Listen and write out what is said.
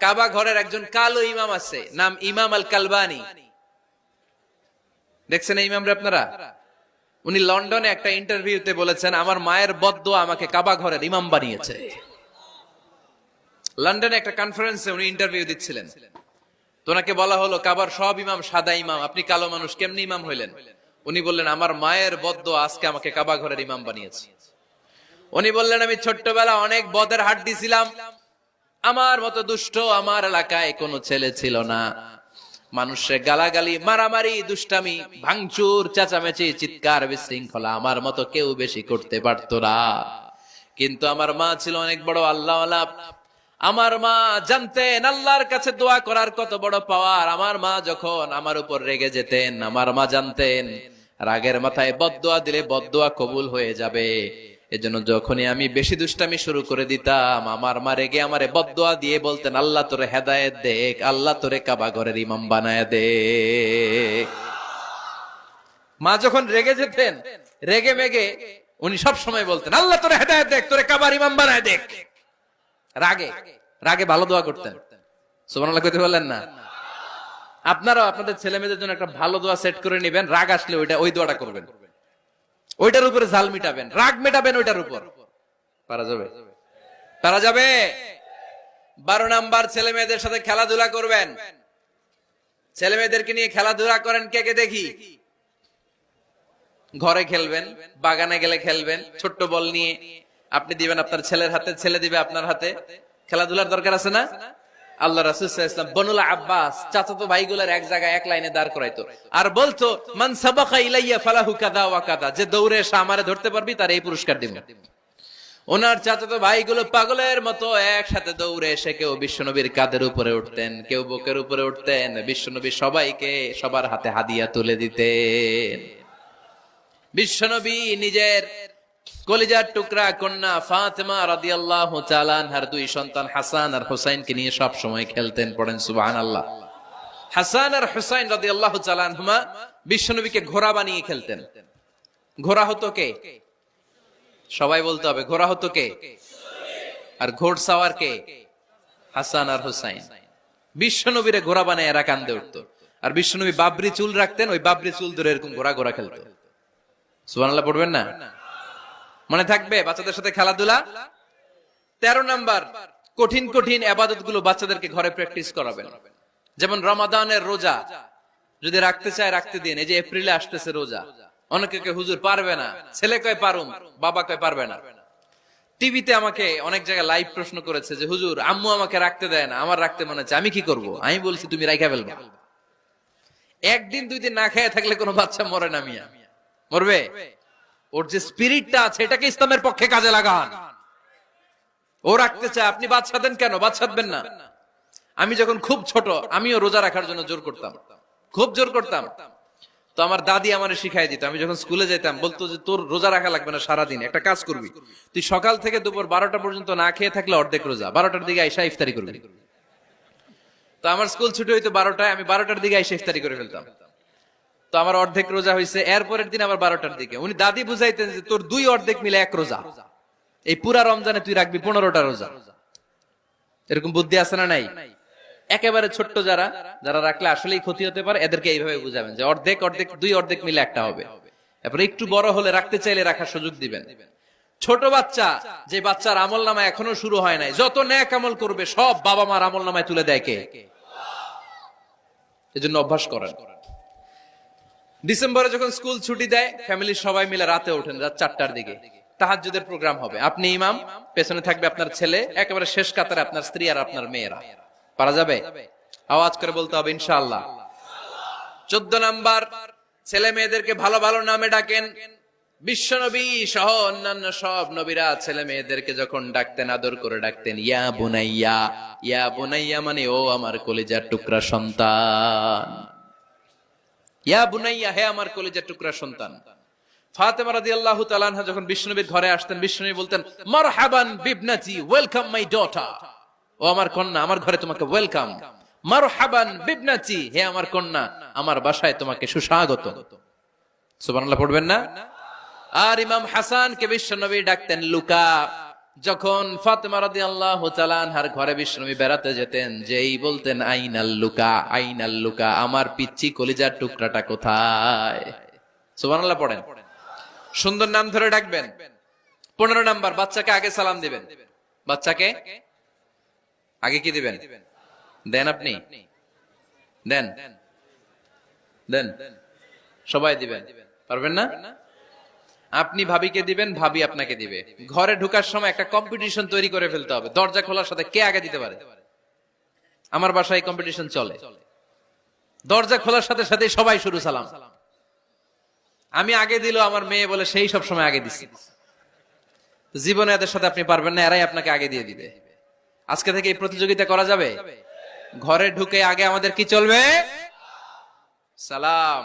কাবা ঘরের একজন কালো ইমাম আছে, নাম ইমাম আল কালবানি। দেখছেন এই ইমামরা আপনারা? উনি লন্ডনে একটা ইন্টারভিউতে বলেছেন, আমার মায়ের বদদোয়া আমাকে কাবা ঘরের ইমাম বানিয়েছে। লন্ডনে একটা কনফারেন্সে উনি ইন্টারভিউ দিচ্ছিলেন। তো ওনাকে বলা হলো, কাবার সব ইমাম সাদা ইমাম, আপনি কালো মানুষ, কেমনি ইমাম হইলেন? উনি বললেন, আমার মায়ের বদদোয়া আজকে আমাকে কাবা ঘরের ইমাম বানিয়েছে। উনি বললেন, আমি ছোট্টবেলা অনেক বদের হাট দিছিলাম, আমার মতো দুষ্ট আমার এলাকায় কোনো ছেলে ছিল না। মানুষের গালাগালি, মারামারি, দুষ্টামি, ভাঙচুর, চেঁচামেচি, চিৎকার, বিশৃঙ্খলা আমার মতো কেউ বেশি করতে পারতো না। কিন্তু আমার মা ছিল অনেক বড় আল্লাহওয়ালা। আমার মা জানতেন আল্লাহর কাছে দোয়া করার কত বড় পাওয়ার। আমার মা যখন আমার উপর রেগে যেতেন, আমার মা জানতেন রাগের মাথায় বদদোয়া দিলে বদদোয়া কবুল হয়ে যাবে। এজন্য যখনই আমি বেশি দুষ্টামি শুরু করে দিতাম, আমার মা রেগে আমারে বদদোয়া দিয়ে বলতেন, আল্লাহ তোরে হেদায়েত দেখ, আল্লাহ তোরে কাবা ঘরের ইমাম বানায় দে। মা যখন রেগে যেতেন, রেগে মেগে উনি সব সময় বলতেন, আল্লাহ তোরে হেদায়েত দেখ, তোরে কাবার ইমাম বানায় দেখ। রাগে রাগে ভালো দোয়া করতেন। সুবহানাল্লাহ কইতে বললেন না? আপনারাও আপনাদের ছেলে মেয়েদের জন্য একটা ভালো দোয়া সেট করে নেবেন। রাগ আসলে ওই দোয়াটা করবেন, ওইটার উপরে ঝাল মিটাবেন, রাগ মেটাবেন ওইটার উপর। পারা যাবে? পারা যাবে? 12 নাম্বার, ছেলে মেয়েদের সাথে খেলাধুলা করবেন। ছেলে মেয়েদেরকে নিয়ে খেলাধুলা করেন, কে কে দেখি। ঘরে খেলবেন, বাগানে গেলে খেলবেন, ছোট্ট বল নিয়ে আপনি দিবেন আপনার ছেলের হাতে, ছেলে দিবে আপনার হাতে। খেলাধুলার দরকার আছে না? আল্লাহ রাসূল সাল্লাল্লাহু আলাইহি ওয়াসাল্লাম বনুল আব্বাস চাচাতো ভাইগুলোর এক জায়গায় এক লাইনে দাঁড় করাইতো আর বলতো, মান সাবাকা ইলাইয়া ফালাহু কাযা ওয়া কাযা, যে দৌড়ে এসে আমারে ধরতে পারবি তার এই পুরস্কার দিব। ওনার চাচাতো ভাইগুলো পাগলের মতো একসাথে দৌড়ে এসে কেউ বিশ্বনবীর কাঁধের উপরে উঠতেন, কেউ বুকের উপরে উঠতেন। বিশ্বনবী সবাইকে সবার হাতে হাদিয়া তুলে দিতেন। বিশ্বনবী নিজের কলিজার টুকরা কন্যা ফাতেমা রাদিয়াল্লাহু তাআলা আনহার 2 সন্তান হাসান আর হুসাইনকে নিয়ে সব সময় খেলতেন। পড়েন সুবহানাল্লাহ। হাসান আর হুসাইন রাদিয়াল্লাহু তাআলা আনহুমা বিশ্বনবীকে ঘোড়া বানিয়ে খেলতেন। ঘোড়া হতো কে? সবাই বলতে হবে, ঘোড়া হতো কে? আর ঘোড়সাওয়ার কে? হাসান আর হুসাইন। বিশ্বনবীরে ঘোড়া বানায় এরা কান্দে উঠতো। আর বিশ্বনবী বাবরি চুল রাখতেন, ওই বাবরি চুল ধরে এরকম ঘোড়া ঘোড়া খেলতো। সুবহানাল্লাহ পড়বেন না? মনে থাকবে বাচ্চাদের সাথে খেলাধুলা। 13 নাম্বার, কঠিন কঠিন ইবাদত গুলো বাচ্চাদেরকে ঘরে প্র্যাকটিস করাবেন। যেমন রমাদানের রোজা যদি রাখতে চায় রাখতে দিন। এই যে এপ্রিলে আসতেছে রোজা, অনেকে কে হুজুর পারবে না, ছেলে কয় পারুম, বাবা কয় পারবে না। টিভিতে আমাকে অনেক জায়গায় লাইভ প্রশ্ন করেছে যে হুজুর আম্মু আমাকে রাখতে দেয় না, আমার রাখতে মনে হচ্ছে, আমি কি করব? আমি বলছি তুমি রাইখা ফেলবা। একদিন 2 দিন না খেয়ে থাকলে কোনো বাচ্চা মরে না মিয়া, মরবে? ওর যে স্পিরিটটা আছে এটাকে ইসলামের পক্ষে কাজে লাগান। ও রাখতে চায়, আপনি বাচ্চা দেন কেন? বাচ্চা দেবেন না। আমি যখন খুব ছোট, আমিও রোজা রাখার জন্য জোর করতাম, খুব জোর করতাম। তো আমার দাদি আমারে শিখাই দিত। আমি যখন স্কুলে যেতাম বলতো যে তোর রোজা রাখা লাগবে না, সারাদিন একটা কাজ করবি, তুই সকাল থেকে দুপুর 12টা পর্যন্ত না খেয়ে থাকলে অর্ধেক রোজা, 12টার দিকে আইসা ইফতারি করবি। তো আমার স্কুল ছুটি হইতো 12টায়, আমি 12টার দিকে আইসা ইফতারি করে ফেলতাম। তো আমার অর্ধেক রোজা হয়েছে। এরপরের দিন আবার 12টার দিকে উনি দাদি বুঝাইতেন যে তোর 2 অর্ধেক মিলে 1 রোজা, এই পুরা রমজানে তুই রাখবি 15টা রোজা। এরকম বুদ্ধি আছে না নাই? একেবারে ছোট্ট যারা যারা রাখলে আসলেই ক্ষতি হতে পারে, এদেরকে এইভাবে বুঝাবেন যে অর্ধেক অর্ধেক 2 অর্ধেক মিলে একটা হবে। এরপর একটু বড় হলে রাখতে চাইলে রাখার সুযোগ দিবেন। ছোট বাচ্চা, যে বাচ্চার আমল নামায় এখনো শুরু হয় নাই, যত নেক আমল করবে সব বাবা মার আমল নামায় তুলে দেয় কে? এজন্য অভ্যাস করেন। ডিসেম্বরে যখন স্কুল ছুটি দেয়, ফ্যামিলির সবাই মিলে রাতে ওঠেন, রাত 4টার দিকে তাহাজ্জুদের প্রোগ্রাম হবে। আপনি ইমাম, পেছনে থাকবে আপনার ছেলে, একেবারে শেষ কাতারে আপনার স্ত্রী আর আপনার মেয়েরা। পারা যাবে? আওয়াজ করে বলতে হবে ইনশাআল্লাহ। 14 নাম্বার, ছেলে মেয়েদেরকে ভালো ভালো নামে ডাকেন। বিশ্বনবী সহ অন্যান্য সব নবীরা ছেলে মেয়েদেরকে যখন ডাকতেন আদর করে ডাকতেন ইয়া বুনাইয়া। ইয়া বুনাইয়া মানে ও আমার কলিজার টুকরা সন্তান। ইয়া বুনাইয়া, হে আমার কলিজার টুকরা সন্তান। ফাতেমা রাদিয়াল্লাহু তাআলা আনহা যখন বিশ্বনবীর ঘরে আসতেন, বিশ্বনবী বলতেন মারহাবান বিবনাতি, ওয়েলকাম মাই ডটার। ও আমার কন্যা, আমার ঘরে তোমাকে ওয়েলকাম। মারহাবান বিবনাতি, হে আমার কন্যা, আমার বাসায় তোমাকে সুস্বাগত। সুবহানাল্লাহ পড়বেন না? আর ইমাম হাসানকে বিশ্বনবী ডাকতেন লুকা। যখন ফাতেমা রাদিয়াল্লাহু তাআলা আনহার ঘরে বিশ্বনবী বেড়াতে যেতেন, যেই বলতেন আইনাল লুকা, আইনাল লুকা, আমার পিচ্চি কলিজার টুকরাটা কোথায়? সুবহানাল্লাহ পড়েন। সুন্দর নাম ধরে ডাকবেন। 15 নাম্বার, বাচ্চাকে আগে সালাম দিবেন। বাচ্চাকে আগে কি দিবেন? দেন আপনি? দেন দেন সবাই দিবেন, পারবেন না? আপনি ভাবিকে দিবেন, ভাবি আপনাকে দিবে। ঘরে ঢোকার সময় একটা কম্পিটিশন তৈরি করে ফেলতে হবে, দরজা খোলার সাথে কে আগে দিতে পারে। আমার বাসায় কম্পিটিশন চলে, দরজা খোলার সাথে সাথে সবাই শুরু সালাম। আমি আগে দিল আমার মেয়ে বলে সেই সব সময় আগে দিছি। জীবনে এদের সাথে আপনি পারবেন না, এরাই আপনাকে আগে দিয়ে দিবে। আজকে থেকে এই প্রতিযোগিতা করা যাবে। ঘরে ঢুকে আগে আমাদের কি চলবে? সালাম।